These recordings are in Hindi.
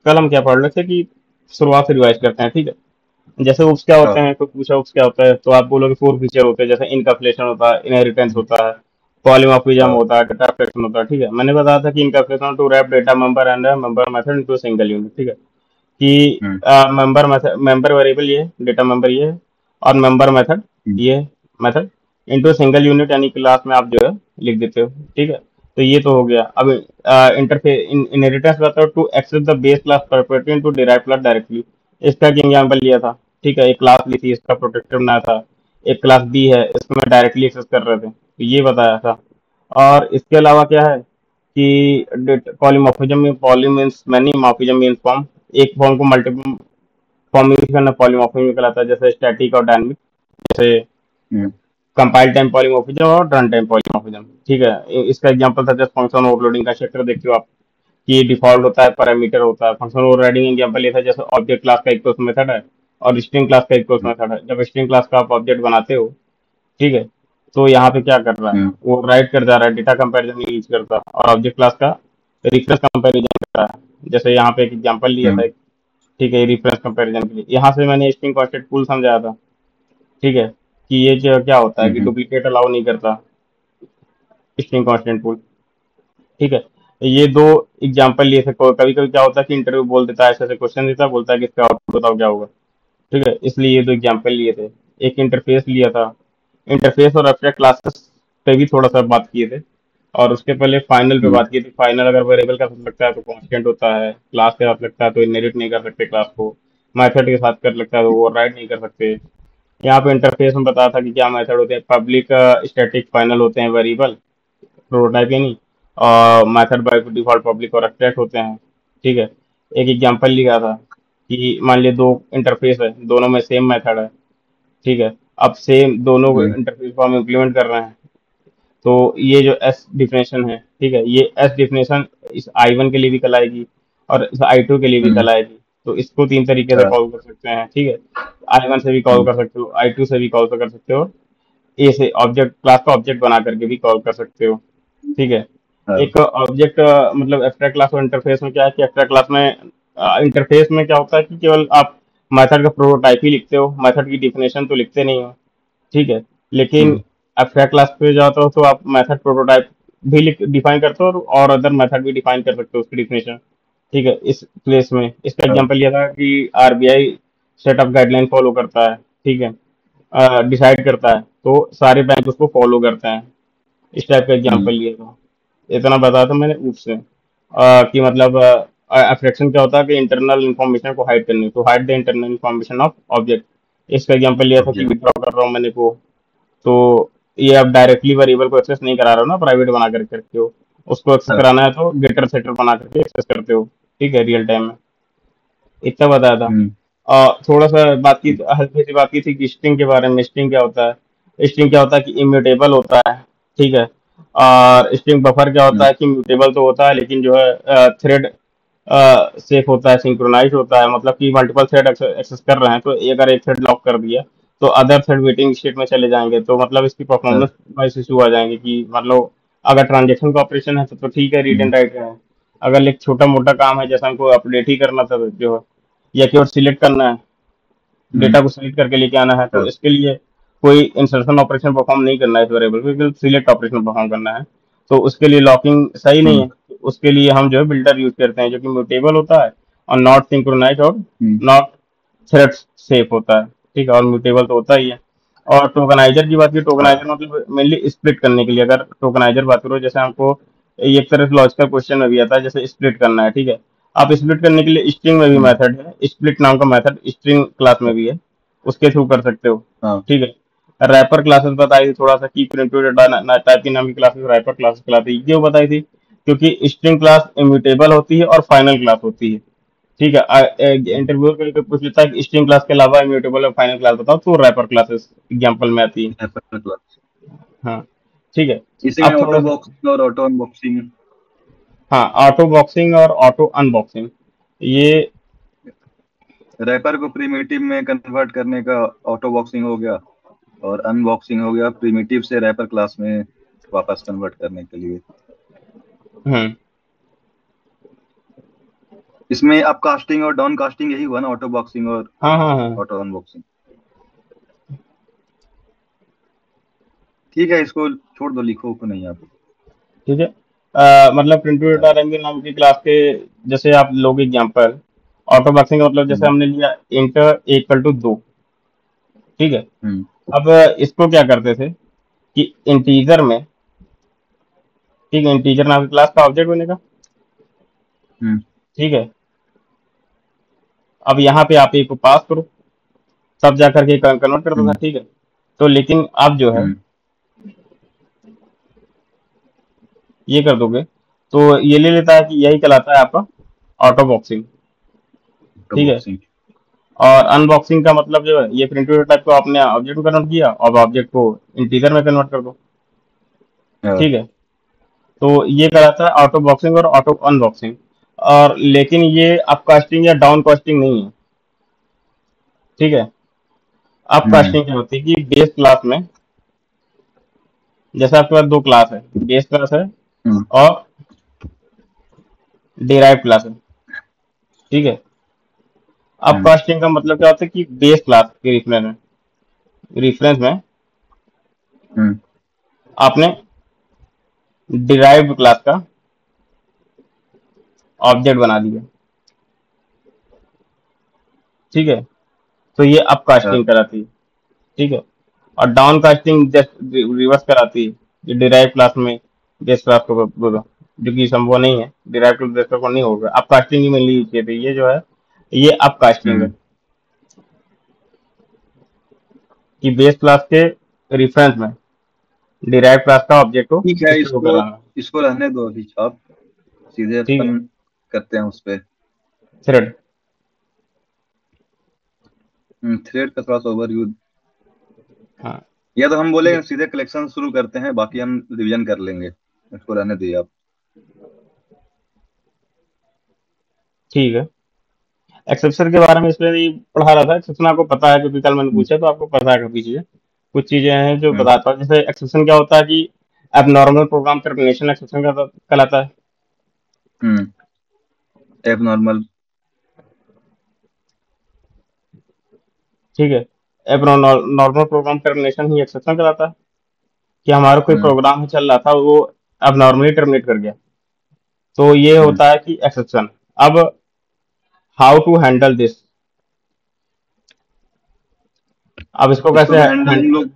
कल हम क्या पढ़ रहे थे कि शुरुआत से रिवाइज करते हैं, ठीक है। जैसे उप्स क्या होते हाँ हैं, कोई पूछा उप्स क्या होता है, तो आप बोलोगे फोर फीचर होते हैं, जैसे इनकैप्सुलेशन होता है, इनहेरिटेंस हम्म, होता है, पॉलीमॉर्फिज्म हाँ होता है, डेटा एब्स्ट्रैक्शन होता है, ठीक है। मैंने बताया था कि encapsulation to wrap data member and member method into single unit, ठीक है। कि हम्म, मेंबर मेथड, मेंबर वेरिएबल ये है, डेटा मेंबर ये है, और मेंबर मेथड हम्म, ये मेथड इनटू सिंगल यूनिट, यानी क्लास में आप जो है लिख देते हो, ठीक है। तो ये तो हो गया। अब इंटरफेस इनहेरिटेंस बताओ, to access the base class property to derive class directly. इसका एक एग्जांपल लिया था, ठीक है। एक क्लास ली थी, इसका प्रोटेक्टर बनाया था। एक क्लास बी है, इसको मैं डायरेक्टली एक्सेस कर रहे थे, तो ये बताया था। और इसके अलावा क्या है कि पॉलीमॉर्फिज्म में, poly means many, morphism means form. एक फॉर्म को मल्टीपल फॉर्म में यूज करना पॉलीमॉर्फिज्म कहलाता है, जैसे स्टैटिक और डायनामिक। जैसे हम्म, कंपाइल टाइम पॉलीमॉर्फिज्म और रन टाइम पॉलीमॉर्फिज्म, ठीक है। इसका एग्जांपल था जस्ट फंक्शन ओवरलोडिंग का चैप्टर देखते हो आप, कि डिफॉल्ट होता है, पैरामीटर होता है। फंक्शन ओवरराइडिंग एग्जांपल ये था, जैसे ऑब्जेक्ट क्लास का एक मेथड है और स्ट्रिंग क्लास का एक हम्म, मेथड है। जब स्ट्रिंग क्लास का आप ऑब्जेक्ट बनाते हो, ठीक है, तो यहाँ पे क्या कर रहा है, हम्म, वो राइट कर जा रहा है, डेटा कंपैरिजन यूज करता है, और ऑब्जेक्ट क्लास का रिफ्रेश कंपैरिजन कर रहा है। जैसे यहाँ पे एक एग्जांपल लिया था, हम्म, ठीक है, रिफरेंस कंपैरिजन के लिए। यहाँ से मैंने स्ट्रिंग कांस्टेंट पूल समझाया था, ठीक है, कि ये जो क्या होता है कि हम्म, डुप्लीकेट अलाउ नहीं करता स्ट्रिंग कांस्टेंट पूल, ठीक है। ये दो एग्जांपल लिए थे। कभी कभी क्या होता है कि इंटरव्यू बोल देता है, ऐसे ऐसे क्वेश्चन देता है, बोलता है कि इसका आउटपुट बताओ क्या होगा, ठीक है। इसलिए ये दो एग्जांपल लिए थे। एक इंटरफेस लिया था, इंटरफेस और एब्स्ट्रैक्ट क्लासेस पे भी थोड़ा सा बात किए थे। और उसके पहले फाइनल पे हम्म, बात की थी। फाइनल अगर वेरिएबल का साथ लगता है तो कांस्टेंट होता है, क्लास के साथ लगता है तो इनहेरिट नहीं कर सकते क्लास को, मेथड के साथ कर लगता है तो ओवरराइड नहीं कर सकते। यहाँ पे इंटरफेस में बताया था कि क्या मेथड होते हैं, पब्लिक स्टैटिक फाइनल होते हैं वेरिएबल, प्रोटोटाइप ही नहीं। और मेथड बाय डिफॉल्ट पब्लिक और एब्स्ट्रैक्ट होते हैं, ठीक है। एक एग्जांपल लिखा था कि मान लिया दो इंटरफेस है, दोनों में सेम मेथड है, ठीक है। अब सेम दोनों हम्म, इंटरफेस को हम इम्प्लीमेंट कर रहे हैं, तो ये जो एस डिफिनेशन है, ठीक है, ये एस डिफिनेशन इस आई वन के लिए भी कल आएगी और इस आई टू के लिए भी कल हम्म, आएगी। तो इसको तीन तरीके से हाँ, कॉल कर सकते हैं, ठीक है। आई वन से भी कॉल हम्म, कर सकते हो, आई टू से भी कॉल कर सकते हो, ए से ऑब्जेक्ट क्लास का ऑब्जेक्ट बना करके भी कॉल कर सकते हो, ठीक है। हाँ, एक ऑब्जेक्ट मतलब एब्स्ट्रैक्ट क्लास और इंटरफेस में क्या है कि एब्स्ट्रैक्ट क्लास में इंटरफेस में क्या होता है कि केवल आप मेथड का प्रोटोटाइप ही लिखते हो, मेथड की डिफिनेशन तो लिखते नहीं हो, ठीक है। लेकिन हम्म, एब्स्ट्रैक्ट क्लास पे जाते हो तो आप मेथड प्रोटोटाइप भी लिख डिफाइन करते हो, और अदर मेथड भी डिफाइन कर सकते हो उसकी डिफिनेशन, ठीक है। इस प्लेस में इसका हाँ, एग्जांपल यह था कि RBI set of guideline follow करता है, ठीक है, डिसाइड करता है, तो सारे बैंक उसको फॉलो करते हैं। इस टाइप का हम्म, एग्जांपल लिया था। इतना बताया था मैंने उससे कि मतलब एब्स्ट्रैक्शन क्या होता है कि इंटरनल इन्फॉर्मेशन को हाइड करनी, to hide the internal information of object. इसका एग्जांपल लिया था कि ऑब्जेक्ट, विड्रॉ कर रहा हूँ मैंने को, तो ये आप डायरेक्टली वेरिएबल को एक्सेस नहीं करा रहे हो ना, प्राइवेट बना कर करते हो। उसको एक्सेस हाँ, कराना है तो गेटर सेटर बना करके एक्सेस करते हो, ठीक है, रियल टाइम में। इतना बताया था। हम्म, और थोड़ा सा बात की, हल्की सी बात की थी कि स्ट्रिंग के बारे में। स्ट्रिंग क्या होता है, स्ट्रिंग क्या होता है कि इम्यूटेबल होता है, ठीक है। और स्ट्रिंग बफर क्या होता हम्म, है कि म्यूटेबल तो होता है, लेकिन जो है थ्रेड सेफ होता है, सिंक्रोनाइज होता है। मतलब कि मल्टीपल थ्रेड एक्सेस कर रहे हैं तो अगर एक थ्रेड लॉक कर दिया तो अदर थ्रेड वेटिंग स्टेट में चले जाएंगे, तो मतलब इसकी हाँ, परफॉर्मेंस वाइज इशू आ जाएंगे कि मतलब अगर ट्रांजेक्शन का ऑपरेशन है तो ठीक है, रीड हम्म, एंड राइट है। अगर एक छोटा मोटा काम है, जैसे हमको अपडेट ही करना था जो है, या केवल सिलेक्ट करना है, हम्म, डेटा को सिलेक्ट करके लेके आना है, तो हाँ, इसके लिए कोई इंसर्शन ऑपरेशन परफॉर्म नहीं करना है इस वेरिएबल पे, केवल सिलेक्ट ऑपरेशन परफॉर्म करना है। तो उसके लिए लॉकिंग सही नहीं हम्म, है, तो उसके लिए हम जो है बिल्डर यूज करते हैं, जो कि म्यूटेबल होता है और नॉट सिंक्रोनाइज और हम्म, नॉट थ्रेड सेफ होता है, ठीक है, और म्यूटेबल तो होता ही है। और टोकनाइजर की बात की, हाँ, टोकनाइजर मतलब मेनली स्प्लिट करने के लिए। अगर टोकनाइजर बात करो, जैसे हमको ये एक तरह से लॉजिकल क्वेश्चन में भी आता है, जैसे स्प्लिट करना है, ठीक है। आप स्प्लिट करने के लिए स्ट्रिंग में भी हम्म, मेथड है, स्प्लिट नाम का मेथड स्ट्रिंग क्लास में भी है, उसके थ्रू कर सकते हो, हाँ, ठीक है। रैपर क्लासेस बताई थी थोड़ा सा, की प्रिंट डाटा टाइप की नाम की क्लासेस रैपर क्लासेस कहलाती है, क्यों बताई थी, क्योंकि स्ट्रिंग क्लास इम्यूटेबल होती है और फाइनल क्लास होती है, ठीक है। इंटरव्यू करके पूछ लेता है कि स्ट्रिंग क्लास के अलावा इम्यूटेबल और फाइनल क्लास बताओ, तो रैपर क्लासेस एग्जाम्पल में आती है। Wrapper class. हाँ, ठीक है। इसी में अब थोड़ा ऑटो सा, बॉक्सिंग और ऑटो अनबॉक्सिंग। हाँ, ऑटो बॉक्सिंग और ऑटो अनबॉक्सिंग, ये रैपर को प्रिमिटिव में कन्वर्ट करने का ऑटो बॉक्सिंग हो गया, और अनबॉक्सिंग हो गया प्रिमिटिव से रैपर क्लास में वापस कन्वर्ट करने के लिए। हम्म, इसमें अप कास्टिंग और डाउन कास्टिंग यही हुआ ना, ऑटो बॉक्सिंग और हाँ हाँ हाँ। Auto unboxing. ठीक है, इसको छोड़ दो, लिखो को नहीं आप। ठीक है। मतलब प्रिंटू डेटा रैंकिंग नाम की क्लास के, जैसे आप लोग एग्जांपल, ऑटो बॉक्सिंग का मतलब जैसे हम्म हमने लिया इंटर इक्वल टू 2। ठीक है। हम्म अब इसको क्या करते थे कि इंटीजर में, ठीक है, इंटीजर नाम की क्लास का ऑब्जेक्ट बनेगा। हम्म ठीक है। अब यहाँ पे आप एक को पास करो, तब जा करके कन्वर्ट करता था। हम्म ठीक है। तो लेकिन अब जो है हम्म ये कर दोगे तो ये ले लेता है कि यही कहलाता है आपका ऑटो बॉक्सिंग। ऑटो ठीक है। बॉक्सिंग। और अनबॉक्सिंग का मतलब जो है, ये प्रिंटेड टाइप को आपने ऑब्जेक्ट में कन्वर्ट किया, अब ऑब्जेक्ट को इंटीजर में कन्वर्ट कर दो। हाँ। ठीक है। तो ये कहलाता है ऑटो बॉक्सिंग और ऑटो अनबॉक्सिंग। और लेकिन ये अप कास्टिंग या डाउन कास्टिंग नहीं है। ठीक है। अप हम्म कास्टिंग क्या होती है कि बेस क्लास में, जैसे आपके पास दो क्लास है, बेस क्लास है हम्म और डिराइव क्लास है। ठीक है। अप हम्म कास्टिंग का मतलब क्या होता है कि बेस क्लास के रेफरेंस में हम्म आपने डिराइव्ड क्लास का ऑब्जेक्ट बना दिया। ठीक है। तो ये अप हाँ। कास्टिंग कराती है। ठीक है। और डाउन कास्टिंग जस्ट रिवर्स कराती है, ये डिराइव क्लास में बेस क्लास को होगा, जो कि संभव नहीं है, डिराइव क्लास बेस क्लास को नहीं होगा, अप कास्टिंग ही मेनली यूज किए थे। ये जो है ये अप कास्टिंग है, हम्म कि बेस क्लास के रेफरेंस में डिराइव क्लास का ऑब्जेक्ट को ठीक है, स्टोर इसको कराना। इसको रहने दो अभी आप, सीधे ठीक है। अपन करते हैं उस पे। थ्रेड। थ्रेड का थोड़ा सा ओवरव्यू, हाँ। या तो हम ठीक बोले है। सीधे कलेक्शन शुरू करते हैं, बाकी हम रिवीजन कर लेंगे। इसको रहने दीजिए आप। ठीक है। एक्सेप्शन के बारे में इसलिए नहीं पढ़ा रहा था, एक्सेप्शन आपको पता है क्योंकि कल मैंने हम्म पूछा तो आपको पता है काफी चीजें। कुछ चीजें हैं जो हम्म बताता हूँ, जैसे एक्सेप्शन क्या होता है कि अब नॉर्मल प्रोग्राम टर्मिनेशन एक्सेप्शन का कहलाता है। एब नॉर्मल। ठीक है। अब नॉर्मल प्रोग्राम टर्मिनेशन ही एक्सेप्शन कहलाता है, कि हमारा कोई हम्म प्रोग्राम चल रहा था वो अब नॉर्मली टर्मिनेट कर गया, तो ये हम्म होता है कि एक्सेप्शन। अब हाउ टू हैंडल दिस, अब इसको इसको कैसे भी हैंडल हम लोग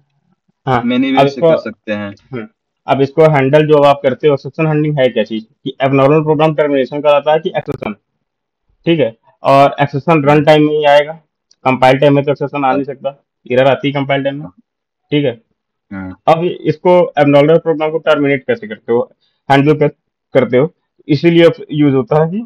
हाँ। मेनी वे अब से इसको कर सकते हैं। हाँ, अब इसको हैंडल जो आप करते हो, एक्सेप्शन हैंडलिंग है क्या चीज, कि एबनॉर्मल प्रोग्राम टर्मिनेशन कहलाता है कि एक्सेप्शन। ठीक है। और एक्सेप्शन रन हम्म टाइम में ही आएगा, कंपाइल टाइम में तो एक्सेप्शन आ हाँ, नहीं सकता, एरर आती है कंपाइल टाइम में। हाँ, ठीक है। हम्म अब इसको एबनॉर्मल प्रोग्राम को टर्मिनेट कैसे करते हो, हैंडल करते हो, इसीलिए यूज होता है कि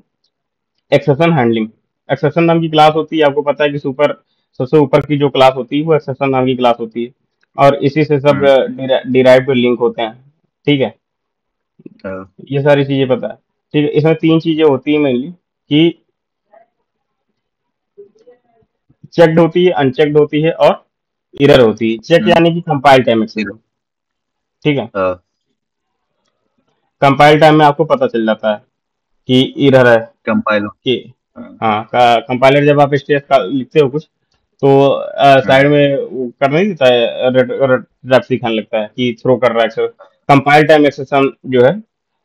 एक्सेप्शन हैंडलिंग। एक्सेप्शन नाम की क्लास होती है, आपको पता है कि सुपर सबसे ऊपर की जो क्लास होती है वो एक्सेप्शन नाम की क्लास होती है, और इसी से सब हम्म डिराइव्ड लिंक होते हैं। ठीक है। हाँ, ये सारी चीजें पता है। ठीक है। इसमें तीन चीजें होती है मेनली, कि चेक्ड होती है, अनचेक्ड होती है और एरर होती है। चेक हम्म यानी कि कंपाइल टाइम फिर, एक्सेप्शन। ठीक है। हाँ, कंपाइल टाइम में आपको पता चल जाता है कि एरर है, कंपाइल। कि हाँ, हाँ, कंपाइलर जब आप स्टेज का लिखते हो कुछ, तो हम्म साइड में वो कर नहीं देता है, रेड रेड दिखाने लगता है कि थ्रो कर रहा है। कंपाइल टाइम एक्सेप्शन जो है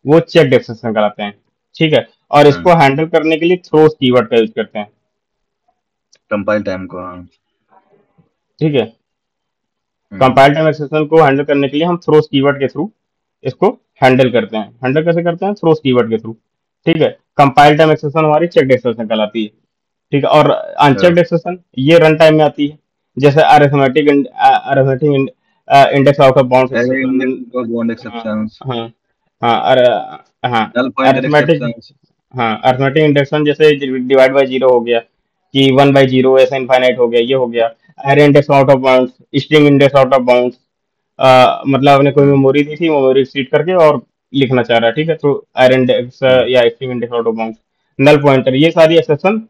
वो चेक्ड एक्सेप्शन कराते हैं। ठीक है। और हम्म इसको हैंडल करने के लिए थ्रोस कीवर्ड का यूज करते हैं। कंपाइल टाइम को, हाँ। ठीक है। हम्म कंपाइल टाइम एक्सेप्शन को हैंडल करने के लिए हम थ्रोस कीवर्ड के थ्रू इसको हैंडल करते हैं। हैंडल कैसे करते हैं, थ्रोस कीवर्ड के थ्रू। ठीक है। कंपाइल टाइम एक्सेप्शन हमारी चेक्ड एक्सेप्शन कहलाती है। ठीक है। और हाँ, अनचेक्ड एक्सेप्शन ये रन टाइम में आती है, जैसे arithmetic index out of bounds array exception. Index और बॉन्ड हाँ एक्सेप्शंस, हाँ हाँ। और हाँ, नल पॉइंटर अरिथमेटिक, एक्सेप्शंस। हाँ, अरिथमेटिक इंडेक्शन जैसे डिवाइड बाय जीरो हो गया, कि 1/0 ऐसा इनफाइनाइट हो गया, ये हो गया। Array index out of bounds, string index out of bounds, मतलब आपने कोई हम्म मेमोरी दी थी, मेमोरी एक्सीड करके और लिखना चाह रहा है। ठीक है। तो एरे इंडेक्स हम्म या string index out of bounds, null pointer, ये सारी एक्सेप्शन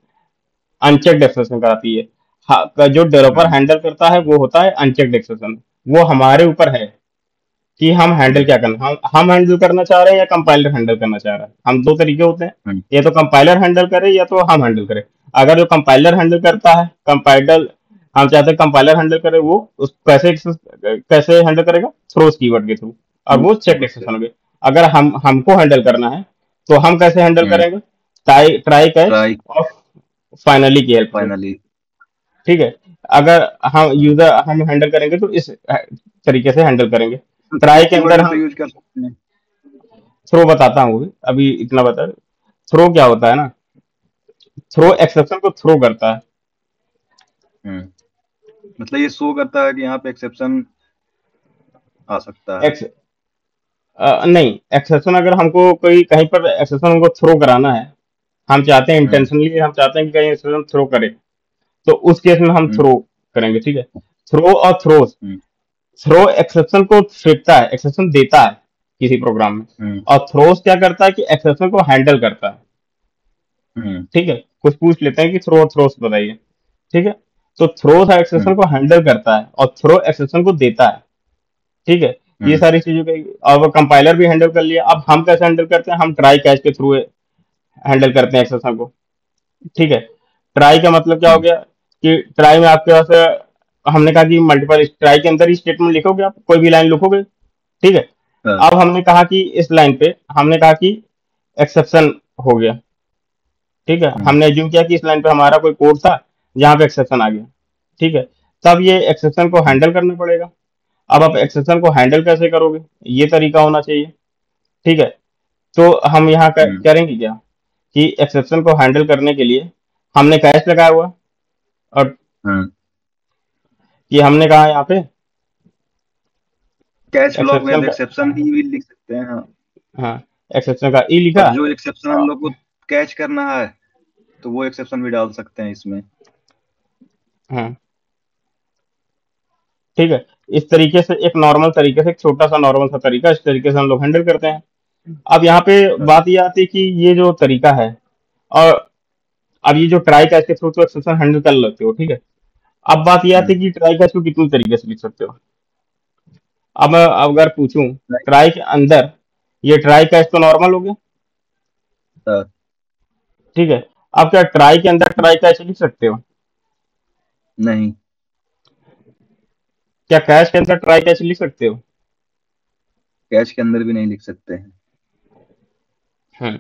अनचेक्ड एक्सेप्शन कराती है। हाँ, जो डेवलपर हम्म हैंडल करता है वो होता है अनचेक्ड एक्सेप्शन, वो हमारे ऊपर है कि हम हैंडल क्या करना, हम हैंडल करना चाह रहे हैं या कंपाइलर हैंडल करना चाह रहा है। हम दो तरीके होते हैं, हम्म, या तो कंपाइलर हैंडल करे या तो हम हैंडल करें। अगर जो कंपाइलर हैंडल करता है, कंपाइलर हम चाहते हैं कंपाइलर हैंडल करे, वो उस कैसे कैसे हैंडल करेगा, थ्रोस कीवर्ड के थ्रू, और वो चेक समझ गया। एक्सेप्शन हो गए। अगर हमको हैंडल करना है तो हम कैसे हैंडल हम्म, करेंगे, ट्राई ट्राई कैच ट्राई और फाइनली की हेल्प से। फाइनली। ठीक है, अगर हम हैंडल करेंगे तो इस तरीके से हैंडल करेंगे। थ्रो ट्राई के कीवर्ड अंदर भी तो हम यूज कर सकते हैं। थ्रो बताता हूँ, अभी इतना बता। थ्रो क्या होता है ना, थ्रो एक्सेप्शन को थ्रो करता है। हम्म, मतलब ये शो करता है कि यहाँ पे एक्सेप्शन आ सकता है। एक्स नहीं, एक्सेप्शन अगर हमको कोई कहीं पर एक्सेप्शन हमको थ्रो कराना है, हम चाहते हैं हम्म, इंटेंशनली, हम चाहते हैं कि कहीं एक्सेप्शन थ्रो करे, तो उस केस में हम हम्म, थ्रो करेंगे। ठीक है, थ्रो और थ्रोस, हम्म, थ्रो एक्सेप्शन को फेंकता है, एक्सेप्शन देता है किसी प्रोग्राम में, हम्म, और थ्रोस क्या करता है कि एक्सेप्शन को हैंडल करता है। हम्म, ठीक है, कुछ पूछ लेते हैं कि थ्रो और थ्रोस बताइए। ठीक है, तो थ्रोस एक्सेप्शन हम्म, को हैंडल करता है और थ्रो एक्सेप्शन को देता है। ठीक है, ये हम्म, सारी चीजों का, और वो कंपाइलर भी हैंडल कर लिया। अब हम कैसे हैंडल करते हैं, हम ट्राई कैच के थ्रू हैंडल करते हैं एक्सेप्शन को। ठीक है, ट्राई का मतलब क्या हो हम्म, गया कि ट्राई में आपके पास हमने कहा कि मल्टीपल, ट्राई के अंदर ही स्टेटमेंट लिखोगे, आप कोई भी लाइन लिखोगे। ठीक है, हाँ, अब हमने कहा कि इस लाइन पे हमने कहा कि एक्सेप्शन हो गया। ठीक है, हम्म, हमने एज्यूम किया कि इस लाइन पे हमारा कोई कोड था जहां पे एक्सेप्शन आ गया। ठीक है, तब ये एक्सेप्शन को हम्म, हैंडल करना पड़ेगा। अब आप एक्सेप्शन को हैंडल कैसे करोगे, ये तरीका होना चाहिए। ठीक है, तो हम यहाँ हम्म, करेंगे क्या कि एक्सेप्शन को हैंडल करने के लिए हमने कैश लगाया हुआ, और हम्म। ये हमने कहा यहाँ पे कैच लॉग में एक्सेप्शन का, एक्सेप्शन ई भी लिख सकते हैं, हाँ। हाँ, एक्सेप्शन का ई और लिखा। जो एक्सेप्शन हम लोग को कैच करना है तो वो एक्सेप्शन भी डाल सकते हैं इसमें। हाँ, ठीक है, इस तरीके से एक नॉर्मल तरीके से, एक छोटा सा नॉर्मल सा तरीका, इस तरीके से हम लोग हैंडल करते हैं। अब यहाँ पे हाँ, बात ये आती है कि ये जो तरीका है, और अब ये जो ट्राई कैच के थ्रू तो एक्सेप्शन हैंडल कर लेते हो। ठीक है, अब बात ये आती हम्म, है कि ट्राई कैच को कितनी तरीके से लिख सकते हो। अब मैं अगर पूछूं, right, ट्राई के अंदर ये ट्राई कैच तो नॉर्मल हो गया। हाँ, ठीक है, अब क्या ट्राई के अंदर ट्राई कैच लिख सकते हो, नहीं, क्या कैच के अंदर ट्राई कैच लिख सकते हो। कैच के अंदर भी नहीं लिख सकते हैं। हम्म,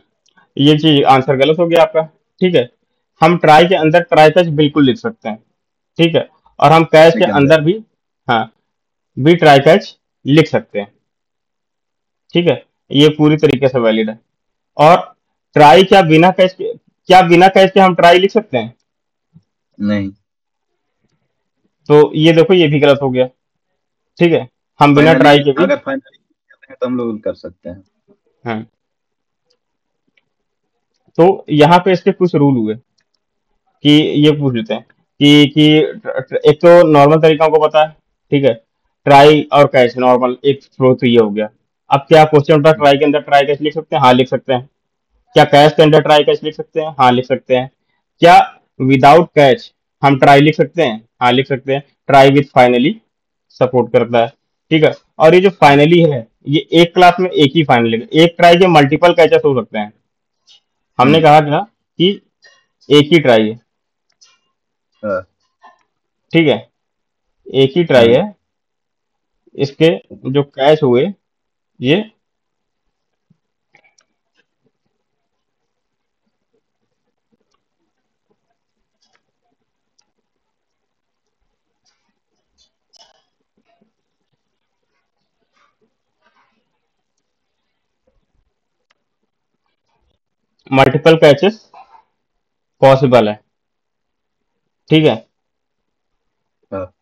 ये चीज आंसर गलत हो गया आपका। ठीक है, हम ट्राई के अंदर ट्राई कैच बिल्कुल लिख सकते हैं। ठीक है, और हम कैच ट्री के के अंदर। अंदर भी, हाँ, भी ट्राई कैच लिख सकते हैं। ठीक है, ये पूरी तरीके से वैलिड है। और ट्राई, क्या बिना कैच के हम ट्राई लिख सकते हैं, नहीं, तो ये देखो ये भी गलत हो गया। ठीक है, हम बिना फाइनली, ट्राई के भी, अगर फाइनली करते हैं तो हम लोग कर सकते हैं। हाँ, तो यहाँ पे इसके कुछ रूल हुए कि ये पूछ लेते हैं कि एक तो नॉर्मल तरीका को पता है। ठीक है, ट्राई और कैच नॉर्मल एक फ्लो, तो ये हो गया। अब क्या क्वेश्चन उठा, ट्राई के अंदर ट्राई कैच लिख सकते हैं, हाँ लिख सकते हैं। क्या कैच के अंदर ट्राई कैच लिख सकते हैं, हाँ लिख सकते हैं। क्या विदाउट कैच हम ट्राई लिख सकते हैं, हाँ लिख सकते हैं। ट्राई विथ फाइनली सपोर्ट करता है। ठीक है, और ये जो फाइनली है, ये एक क्लास में एक ही फाइनली, एक ट्राई के मल्टीपल कैचेस हो सकते हैं। हमने हम्म, कहा था कि एक ही ट्राई है। हाँ, ठीक है, एक ही ट्राई हम्म, है, इसके जो कैच हुए ये मल्टीपल कैचेस पॉसिबल है। ठीक है, हाँ,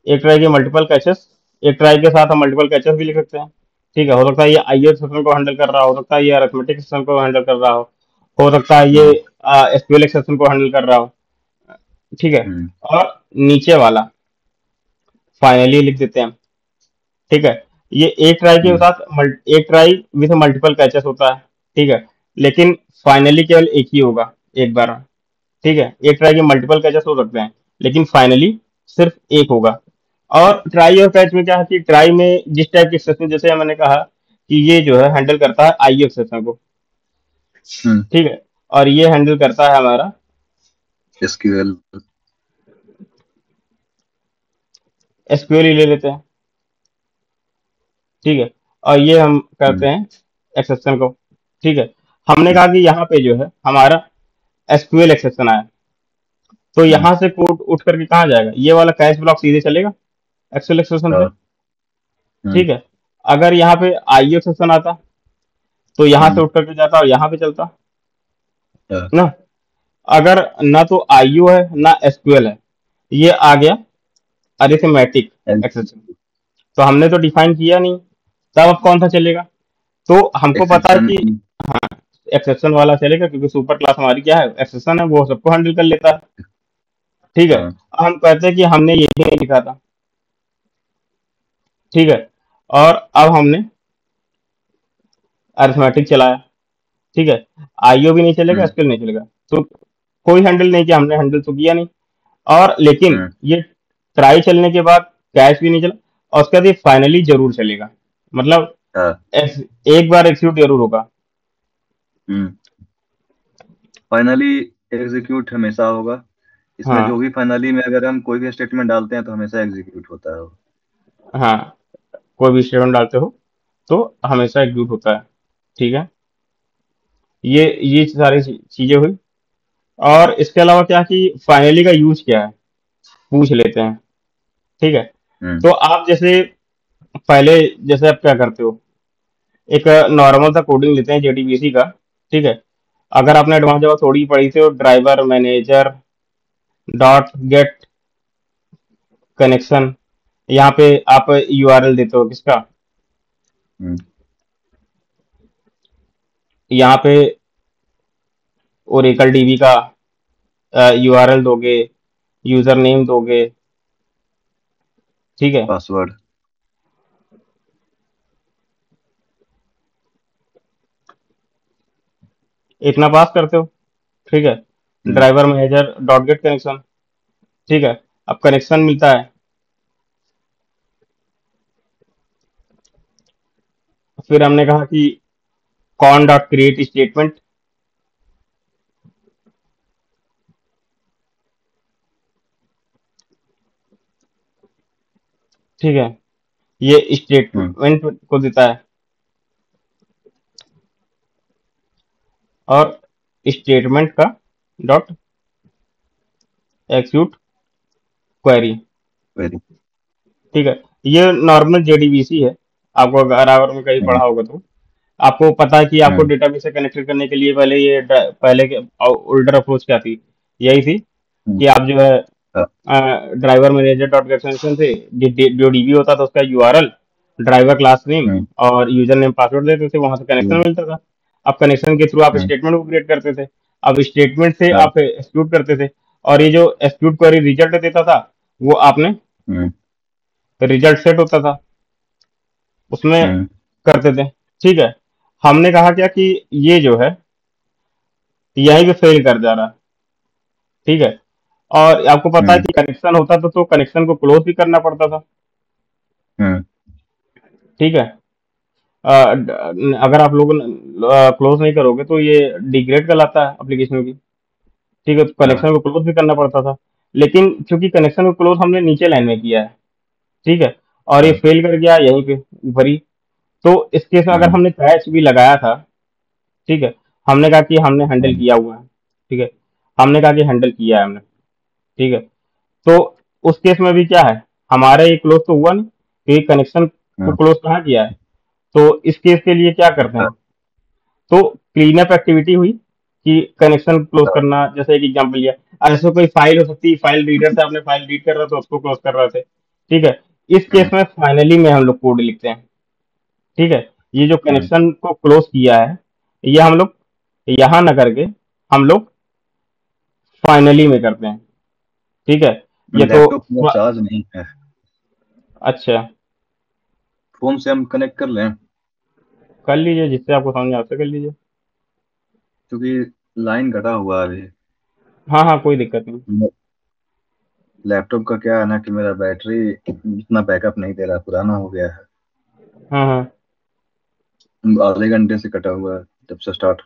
एक ट्राई के मल्टीपल कैचेस, एक ट्राई के साथ हम मल्टीपल कैचेस भी लिख सकते हैं। ठीक है, हो सकता है ये आईएस सेक्शन को हैंडल कर रहा हो सकता है ये अरिथमेटिक सेक्शन को हैंडल कर रहा हो सकता है ये हम्म, एसक्यूएल सेक्शन को हैंडल कर रहा हो। ठीक है, हम्म, और नीचे वाला फाइनली लिख देते हैं। ठीक है, ये एक ट्राई के हम्म, साथ एक ट्राई विथ मल्टीपल कैचेस होता है। ठीक है, लेकिन फाइनली केवल एक ही होगा, एक बार। ठीक है, एक ट्राई के मल्टीपल कैचेस हो सकते हैं, लेकिन फाइनली सिर्फ एक होगा। और ट्राई और कैच में क्या है कि ट्राई में जिस टाइप के एक्सेप्शन, जैसे मैंने कहा कि ये जो है हैंडल करता है आई एक्सेप्शन को, हम्म। ठीक है, और ये हैंडल करता है हमारा एसक्यूएल। एसक्यूएल ही ले लेते हैं, ठीक है, और ये हम करते हैं एक्सेप्शन को, ठीक है। हमने कहा कि यहाँ पे जो है हमारा एसक्यूएल एक्सेप्शन आया, तो यहाँ से कोड उठ करके कहाँ जाएगा, ये वाला कैच ब्लॉक सीधे चलेगा एक्सेल एक्सेप्शन पे, ठीक है। अगर यहाँ पे आई एक्सेप्शन आता तो यहाँ से उठ करके जाता और यहाँ पे चलता ना। अगर ना तो आईओ है ना एसक्यूएल है, ये आ गया अरिथमेटिक एक्सेप्शन, तो हमने तो डिफाइन किया नहीं, तब अब कौन सा चलेगा, तो हमको पता है एक्सेप्शन। कि एक्सेप्शन वाला चलेगा, क्योंकि सुपर क्लास हमारी क्या है, एक्सेप्शन है, वो सबको हैंडल कर लेता है, ठीक है। अब हम कहते हैं कि हमने ये भी नहीं लिखा था, ठीक है, और अब हमने अरिथमेटिक चलाया, ठीक है, आईओ भी नहीं चलेगा, एसक्यूएल नहीं चलेगा, तो कोई हैंडल नहीं किया, हमने हैंडल तो किया नहीं, और लेकिन ये ट्राई चलने के बाद कैश भी नहीं चला, और उसके बाद ये फाइनली जरूर चलेगा, मतलब एक बार एक्सिक्यूट जरूर होगा। फाइनली एग्जीक्यूट हमेशा होगा। इसमें जो हाँ भी फाइनली में अगर हम कोई भी स्टेटमेंट डालते हैं तो हमेशा एग्जीक्यूट होता है वो। हाँ, कोई भी स्टेटमेंट डालते हो तो हमेशा एग्जीक्यूट होता है, ठीक है। ये सारी चीजें हुई, और इसके अलावा क्या कि फाइनली का यूज क्या है पूछ लेते हैं, ठीक है। हम्म। तो आप जैसे पहले, जैसे आप क्या करते हो, एक नॉर्मल सा कोडिंग लेते हैं जेडीबीसी का, ठीक है। अगर आपने एडवांस जावा थोड़ी पढ़ी थी, तो driver manager dot get connection, यहाँ पे आप यूआरएल देते हो किसका, हम्म। यहाँ पे ओरेकल डीबी का यूआरएल दोगे, यूजर नेम दोगे, ठीक है। पासवर्ड। इतना पास करते हो, ठीक है। हम्म। Driver manager dot get connection, ठीक है। अब कनेक्शन मिलता है, फिर हमने कहा कि कॉन डॉट क्रिएट स्टेटमेंट, ठीक है, ये हम्म। स्टेटमेंट को देता है, और स्टेटमेंट का डॉट एक्सिक्यूट क्वेरी, वेरी। ठीक है। ये नॉर्मल जेडीबीसी है, आपको अगर में कहीं हम्म। पढ़ा होगा तो आपको पता है कि आपको हम्म। डेटाबेस से कनेक्ट करने के लिए पहले ये पहले के ओल्डर अप्रोच क्या थी, यही थी हम्म। कि आप जो है हाँ। Driver manager dot get connection से जो डीबी होता था उसका यूआरएल, ड्राइवर क्लास नेम हम्म। और यूजर नेम पासवर्ड देते थे, वहां से कनेक्शन हम्म। मिलता था। अब कनेक्शन के थ्रू आप हम्म। स्टेटमेंट को क्रिएट करते थे, अब स्टेटमेंट से हाँ। आप एक्सिक्यूट करते थे, और ये जो एक्सिक्यूट क्वेरी रिजल्ट देता था, वो आपने हम्म। रिजल्ट सेट होता था उसमें हम्म। करते थे, ठीक है। हमने कहा क्या कि ये जो है यहीं पे फेल कर जा रहा है, ठीक है। और आपको पता है हम्म। कि कनेक्शन होता था तो कनेक्शन को क्लोज भी करना पड़ता था, हम्म। ठीक है। अगर आप लोग क्लोज नहीं करोगे तो ये डिग्रेड कहलाता है एप्लीकेशन की, ठीक है, तो हाँ। कनेक्शन को क्लोज भी करना पड़ता था, लेकिन क्योंकि कनेक्शन को क्लोज हमने नीचे लाइन में किया है, ठीक है, और ये हाँ। फेल कर गया यहीं पे ऊपर ही, तो इस केस में अगर हम्म। हमने पैच भी लगाया था, ठीक है, हमने कहा कि हमने हैंडल हम्म। किया हुआ है, ठीक है, हमने कहा कि हैंडल किया है हमने, ठीक है, तो उस केस में भी क्या है, हमारा ये क्लोज तो हुआ नहीं, क्योंकि कनेक्शन को हम्म। क्लोज कहाँ किया है, तो इस केस के लिए क्या करते हाँ। हैं, तो क्लीन अप एक्टिविटी हुई कि कनेक्शन क्लोज हाँ। करना, जैसे एक एग्जांपल लिया, ऐसे कोई फाइल हो सकती है, फाइल रीडर से आपने फाइल रीड कर रहा था उसको क्लोज कर रहे थे, ठीक है। इस केस हम्म। में फाइनली में हम लोग कोड लिखते हैं, ठीक है। ये जो हम्म। कनेक्शन को क्लोज किया है, ये हम लोग यहाँ ना करके हम लोग फाइनली में करते हैं, ठीक है। ये तो लैपटॉप में चार्ज नहीं है। अच्छा, फोन से हम कनेक्ट कर लें कर लीजिए, जिससे आपको समझ में आपसे कर लीजिए। क्योंकि लाइन कटा हुआ है अभी। हाँ हाँ, कोई दिक्कत नहीं। लैपटॉप का क्या है ना कि मेरा बैटरी इतना बैकअप नहीं दे रहा, पुराना हो गया है। हाँ हाँ। आधे घंटे से कटा हुआ है जब से स्टार्ट